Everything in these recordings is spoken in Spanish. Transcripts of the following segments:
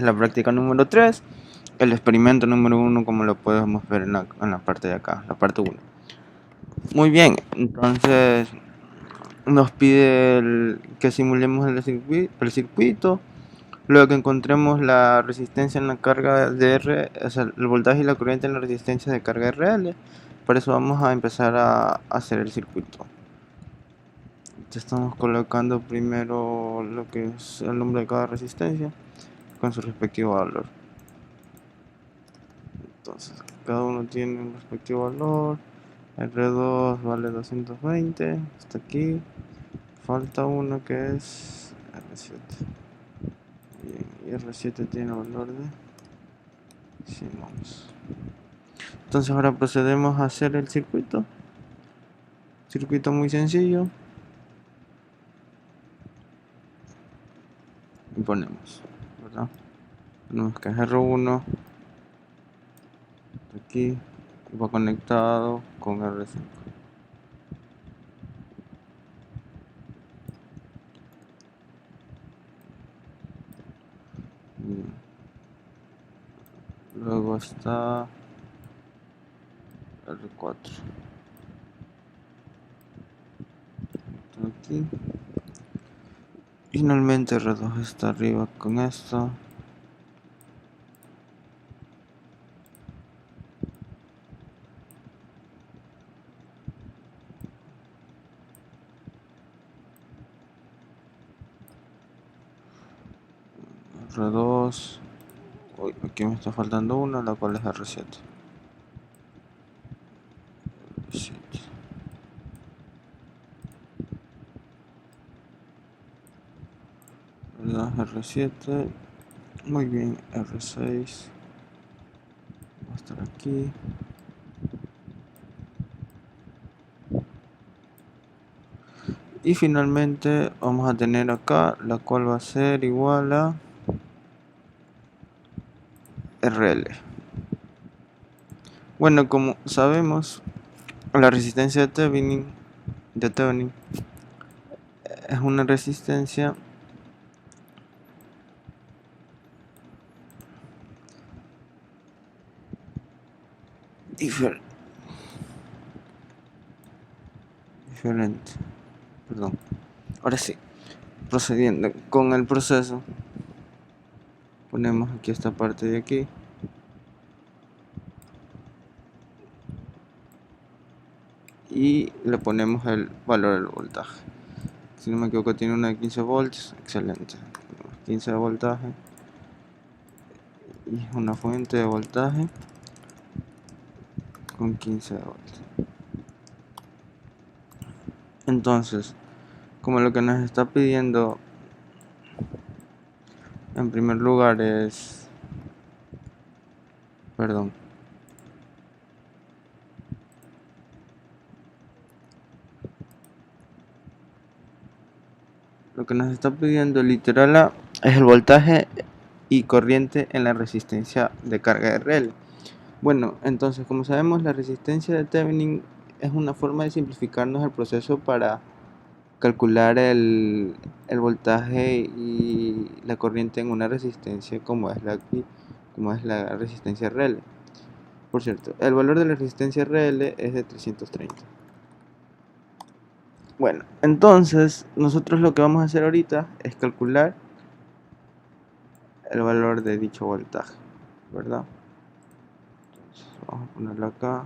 La práctica número 3, el experimento número 1, como lo podemos ver en la parte de acá, la parte 1. Muy bien, entonces nos pide que simulemos el circuito, luego que encontremos la resistencia en la carga de R, o sea, el voltaje y la corriente en la resistencia de carga RL. Por eso vamos a empezar a hacer el circuito. Estamos colocando primero lo que es el nombre de cada resistencia con su respectivo valor. Entonces, cada uno tiene un respectivo valor. R2 vale 220, hasta aquí. Falta uno que es R7. Bien, y R7 tiene valor de 100 ohms. Entonces ahora procedemos a hacer el circuito. Circuito muy sencillo. Y ponemos, ¿verdad? Ponemos que es R1. Aquí va conectado con R5. Bien. Luego está R4. Aquí. Finalmente R2 está arriba con esto. R2. Uy, aquí me está faltando una, la cual es R7. R7. ¿Verdad? R7. Muy bien, R6. Va a estar aquí. Y finalmente vamos a tener acá, la cual va a ser igual a RL. Bueno, como sabemos, la resistencia de Thevenin es una resistencia diferente. Perdón. Ahora sí, procediendo con el proceso, ponemos aquí esta parte de aquí. Y le ponemos el valor del voltaje. Si no me equivoco tiene una de 15 volts, excelente. 15 de voltaje y una fuente de voltaje con 15 volts. Entonces, como lo que nos está pidiendo en primer lugar es, perdón, lo que nos está pidiendo literal es el voltaje y corriente en la resistencia de carga RL. Bueno, entonces como sabemos la resistencia de Thevenin es una forma de simplificarnos el proceso para calcular el voltaje y la corriente en una resistencia como es la resistencia RL. Por cierto, el valor de la resistencia RL es de 330. Bueno, entonces nosotros lo que vamos a hacer ahorita es calcular el valor de dicho voltaje, ¿verdad? Entonces, vamos a ponerlo acá.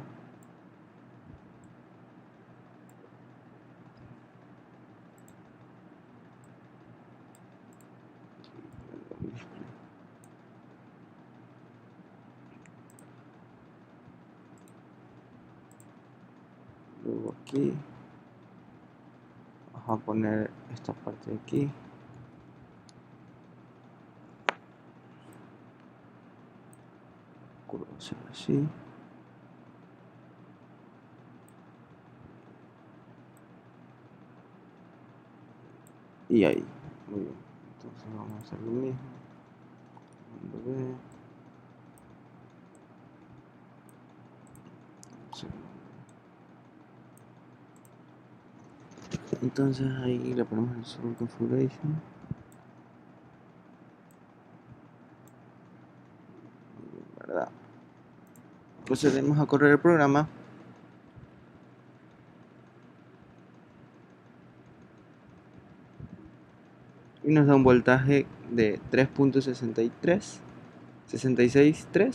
Luego aquí vamos a poner esta parte de aquí. Curva va a ser así. Y ahí, muy bien. Entonces vamos a hacer lo mismo. Entonces ahí le ponemos el Server Configuration. procedemos a correr el programa. Y nos da un voltaje de 3.663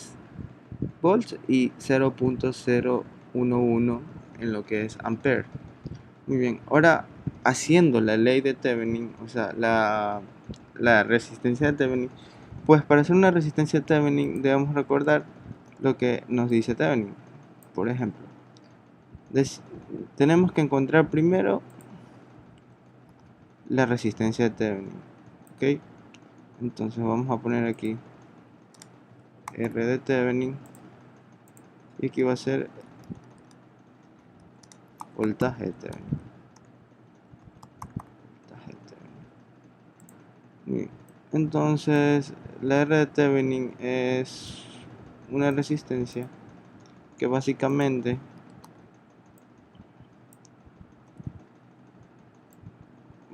volts y 0.011 en lo que es ampere. Muy bien, ahora haciendo la ley de Thevenin, o sea, la resistencia de Thevenin, pues para hacer una resistencia de Thevenin debemos recordar lo que nos dice Thevenin. Por ejemplo, tenemos que encontrar primero la resistencia de Thevenin, ¿ok? Entonces vamos a poner aquí R de Thevenin y aquí va a ser voltaje de Thevenin. Bien. Entonces la R de Thevenin es una resistencia que básicamente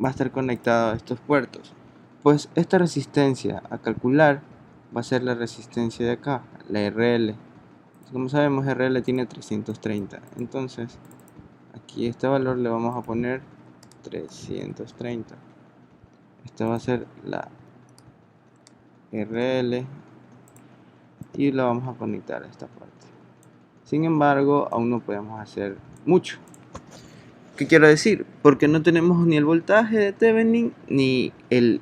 va a estar conectada a estos puertos. Pues esta resistencia a calcular va a ser la resistencia de acá, la RL. Como sabemos, RL tiene 330. Entonces, aquí este valor le vamos a poner 330. Esta va a ser la RL y la vamos a conectar a esta parte. Sin embargo, aún no podemos hacer mucho. ¿Qué quiero decir? Porque no tenemos ni el voltaje de Thevenin ni el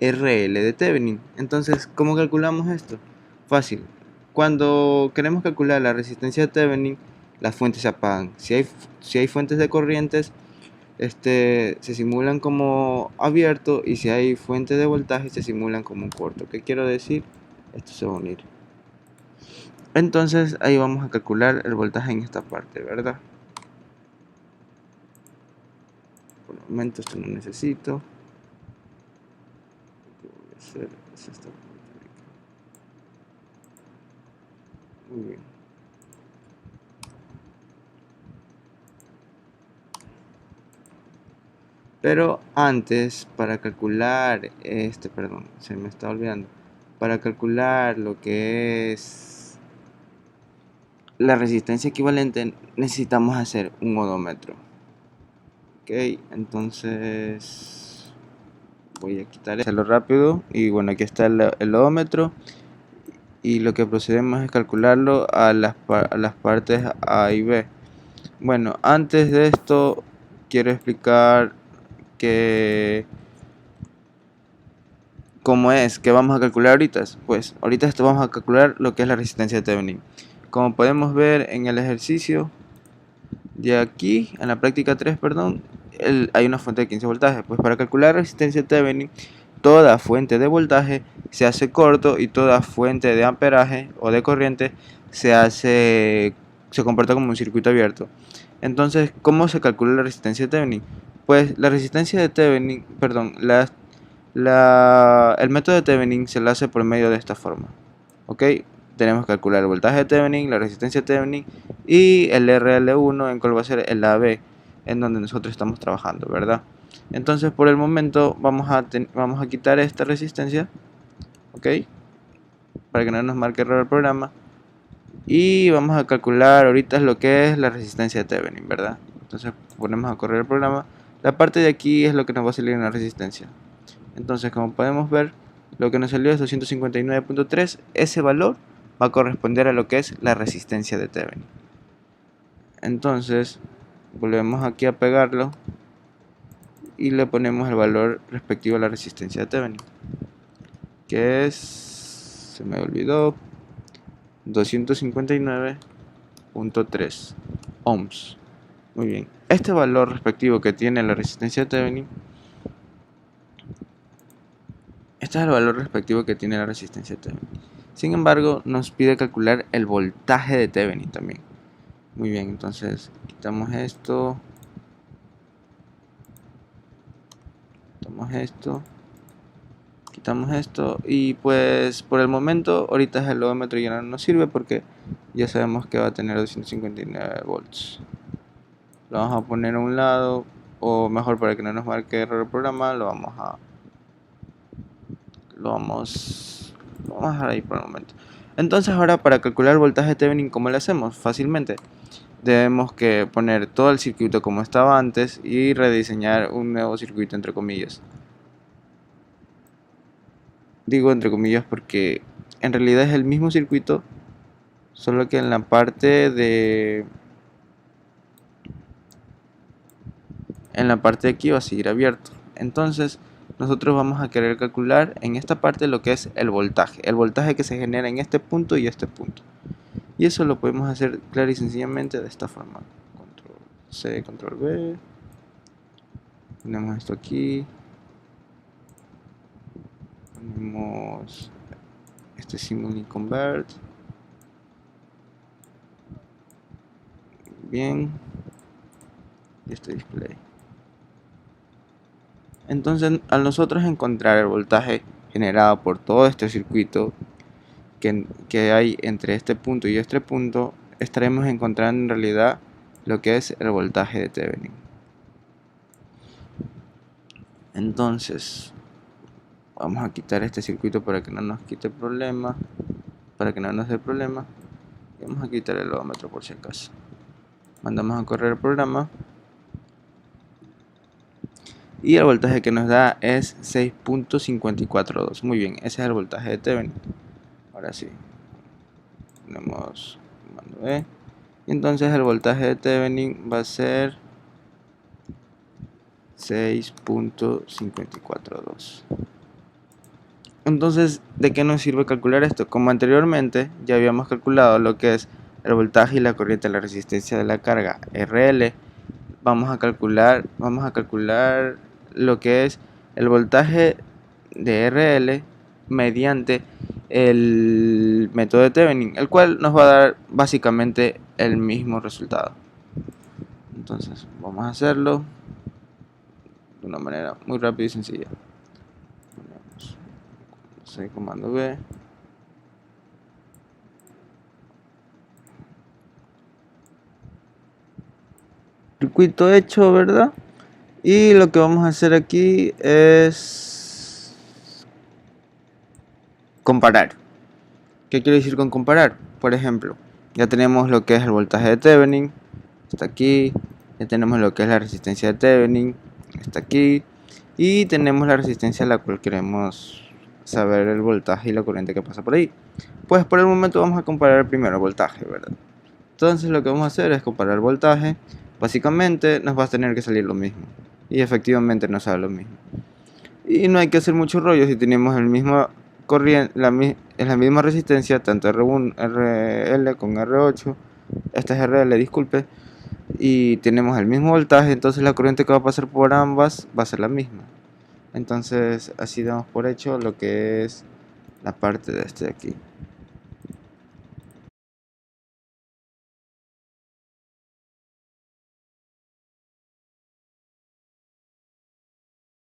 RL de Thevenin. Entonces, ¿cómo calculamos esto? Fácil. Cuando queremos calcular la resistencia de Thevenin, las fuentes se apagan. Si hay fuentes de corrientes, se simulan como abierto, y si hay fuentes de voltaje, se simulan como un corto. ¿Qué quiero decir? Esto se va a unir. Entonces, ahí vamos a calcular el voltaje en esta parte, ¿verdad? Por el momento esto no necesito. Lo que voy a hacer es esta parte de aquí. Muy bien. Pero antes, para calcular perdón, se me está olvidando. Para calcular lo que es la resistencia equivalente, necesitamos hacer un odómetro. Ok, entonces voy a quitar hacerlo rápido. Y bueno, aquí está el odómetro. Y lo que procedemos es calcularlo a las partes A y B. Bueno, antes de esto, quiero explicar que ¿cómo es? ¿Qué vamos a calcular ahorita? Pues ahorita vamos a calcular lo que es la resistencia de Thevenin. Como podemos ver en el ejercicio de aquí, en la práctica 3, perdón, hay una fuente de 15 voltajes. Pues para calcular la resistencia de Thevenin, toda fuente de voltaje se hace corto y toda fuente de amperaje o de corriente se comporta como un circuito abierto. Entonces, ¿cómo se calcula la resistencia de Thevenin? Pues la resistencia de Thevenin, perdón, el método de Thevenin se lo hace por medio de esta forma. ¿Ok? Tenemos que calcular el voltaje de Thevenin, la resistencia de Thevenin y el RL1, en cuál va a ser el AB, en donde nosotros estamos trabajando, ¿verdad? Entonces, por el momento vamos a quitar esta resistencia, ¿ok? Para que no nos marque error el programa. Y vamos a calcular ahorita lo que es la resistencia de Thevenin, ¿verdad? Entonces ponemos a correr el programa. La parte de aquí es lo que nos va a salir en la resistencia. Entonces, como podemos ver, lo que nos salió es 259.3. Ese valor va a corresponder a lo que es la resistencia de Thevenin. Entonces, volvemos aquí a pegarlo y le ponemos el valor respectivo a la resistencia de Thevenin, que es, se me olvidó, 259.3 ohms. Muy bien, este valor respectivo que tiene la resistencia de Thevenin, este es el valor respectivo que tiene la resistencia de Thevenin. Sin embargo, nos pide calcular el voltaje de Thevenin también. Muy bien, entonces quitamos esto, quitamos esto y pues por el momento ahorita el odómetro ya no nos sirve porque ya sabemos que va a tener 259 volts. Lo vamos a poner a un lado, o mejor, para que no nos marque error el programa, lo vamos a dejar ahí por el momento. Entonces ahora para calcular el voltaje Thevenin, ¿cómo lo hacemos? Fácilmente. Debemos que poner todo el circuito como estaba antes y rediseñar un nuevo circuito entre comillas. Digo entre comillas porque en realidad es el mismo circuito, solo que en la parte de aquí va a seguir abierto. Entonces nosotros vamos a querer calcular en esta parte lo que es el voltaje que se genera en este punto y este punto. Y eso lo podemos hacer clara y sencillamente de esta forma. Control C, control V. Ponemos esto aquí. Ponemos este simulink convert. Bien. Y este display. Entonces, al nosotros encontrar el voltaje generado por todo este circuito que hay entre este punto y este punto, estaremos encontrando en realidad lo que es el voltaje de Thevenin. Entonces, vamos a quitar este circuito para que no nos quite problema, para que no nos dé problema. Y vamos a quitar el odómetro por si acaso. Mandamos a correr el programa. Y el voltaje que nos da es 6.542. Muy bien, ese es el voltaje de Thevenin. Ahora sí, ponemos comando E. Y entonces el voltaje de Thevenin va a ser 6.542. Entonces, ¿de qué nos sirve calcular esto? Como anteriormente ya habíamos calculado lo que es el voltaje y la corriente de la resistencia de la carga RL, vamos a calcular lo que es el voltaje de RL mediante el método de Thevenin, el cual nos va a dar básicamente el mismo resultado. Entonces vamos a hacerlo de una manera muy rápida y sencilla. Ponemos comando B. Circuito hecho, ¿verdad? Y lo que vamos a hacer aquí es comparar. ¿Qué quiere decir con comparar? Por ejemplo, ya tenemos lo que es el voltaje de Thevenin, está aquí. Ya tenemos lo que es la resistencia de Thevenin, está aquí. Y tenemos la resistencia a la cual queremos saber el voltaje y la corriente que pasa por ahí. Pues por el momento vamos a comparar primero el voltaje, ¿verdad? Entonces lo que vamos a hacer es comparar el voltaje. Básicamente nos va a tener que salir lo mismo. Y efectivamente nos sale lo mismo. Y no hay que hacer mucho rollo si tenemos el mismo corriente, la misma resistencia, tanto R1, RL con R8. Esta es RL, disculpe. Y tenemos el mismo voltaje, entonces la corriente que va a pasar por ambas va a ser la misma. Entonces así damos por hecho lo que es la parte de este de aquí.